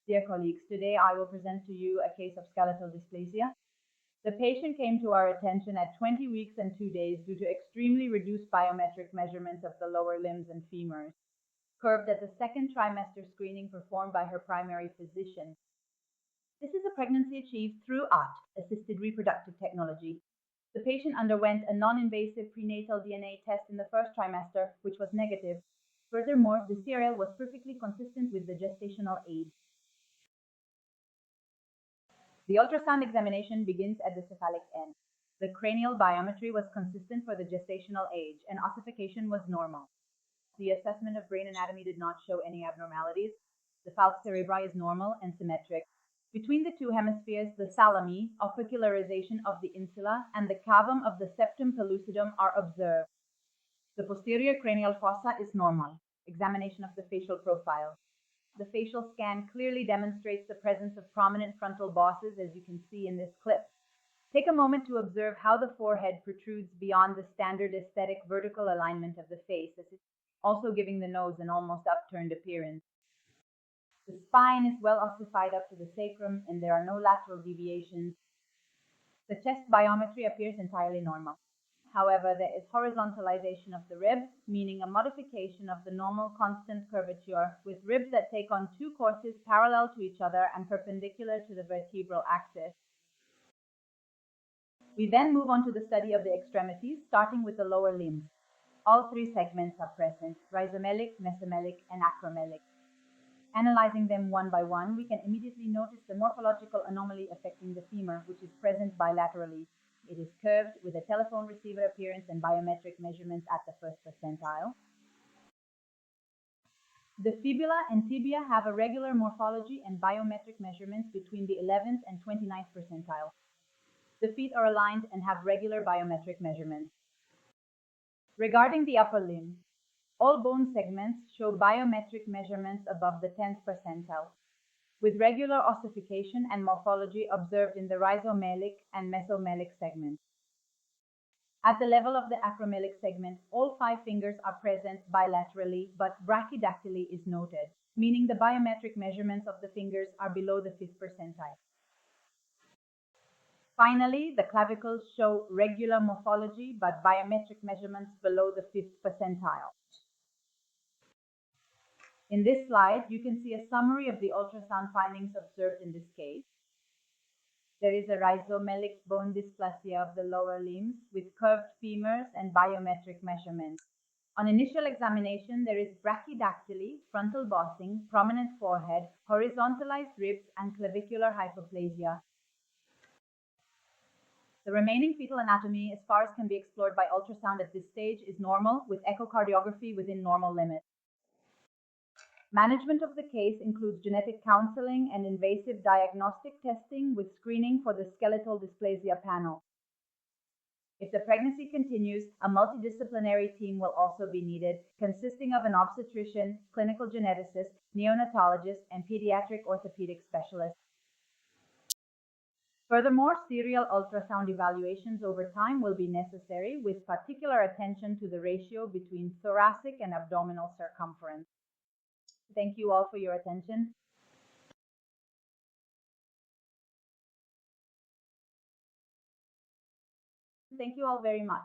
Dear colleagues, today I will present to you a case of skeletal dysplasia. The patient came to our attention at 20 weeks and 2 days due to extremely reduced biometric measurements of the lower limbs and femurs, curved at the second trimester screening performed by her primary physician. This is a pregnancy achieved through ART, assisted reproductive technology. The patient underwent a non-invasive prenatal DNA test in the first trimester, which was negative. Furthermore, the serial was perfectly consistent with the gestational age. The ultrasound examination begins at the cephalic end. The cranial biometry was consistent for the gestational age, and ossification was normal. The assessment of brain anatomy did not show any abnormalities. The falx cerebri is normal and symmetric. Between the two hemispheres, the salami, opercularization of the insula, and the cavum of the septum pellucidum are observed. The posterior cranial fossa is normal. Examination of the facial profile. The facial scan clearly demonstrates the presence of prominent frontal bosses, as you can see in this clip. Take a moment to observe how the forehead protrudes beyond the standard aesthetic vertical alignment of the face, as it's also giving the nose an almost upturned appearance. The spine is well ossified up to the sacrum, and there are no lateral deviations. The chest biometry appears entirely normal. However, there is horizontalization of the ribs, meaning a modification of the normal constant curvature, with ribs that take on two courses parallel to each other and perpendicular to the vertebral axis. We then move on to the study of the extremities, starting with the lower limbs. All three segments are present: rhizomelic, mesomelic, and acromelic. Analyzing them one by one, we can immediately notice the morphological anomaly affecting the femur, which is present bilaterally. It is curved with a telephone receiver appearance and biometric measurements at the first percentile. The fibula and tibia have a regular morphology and biometric measurements between the 11th and 29th percentile. The feet are aligned and have regular biometric measurements. Regarding the upper limb, all bone segments show biometric measurements above the 10th percentile, with regular ossification and morphology observed in the rhizomelic and mesomelic segments. At the level of the acromelic segment, all 5 fingers are present bilaterally, but brachydactyly is noted, meaning the biometric measurements of the fingers are below the 5th percentile. Finally, the clavicles show regular morphology, but biometric measurements below the 5th percentile. In this slide, you can see a summary of the ultrasound findings observed in this case. There is a rhizomelic bone dysplasia of the lower limbs with curved femurs and biometric measurements. On initial examination, there is brachydactyly, frontal bossing, prominent forehead, horizontalized ribs, and clavicular hypoplasia. The remaining fetal anatomy, as far as can be explored by ultrasound at this stage, is normal, with echocardiography within normal limits. Management of the case includes genetic counseling and invasive diagnostic testing with screening for the skeletal dysplasia panel. If the pregnancy continues, a multidisciplinary team will also be needed, consisting of an obstetrician, clinical geneticist, neonatologist, and pediatric orthopedic specialist. Furthermore, serial ultrasound evaluations over time will be necessary, with particular attention to the ratio between thoracic and abdominal circumference. Thank you all for your attention. Thank you all very much.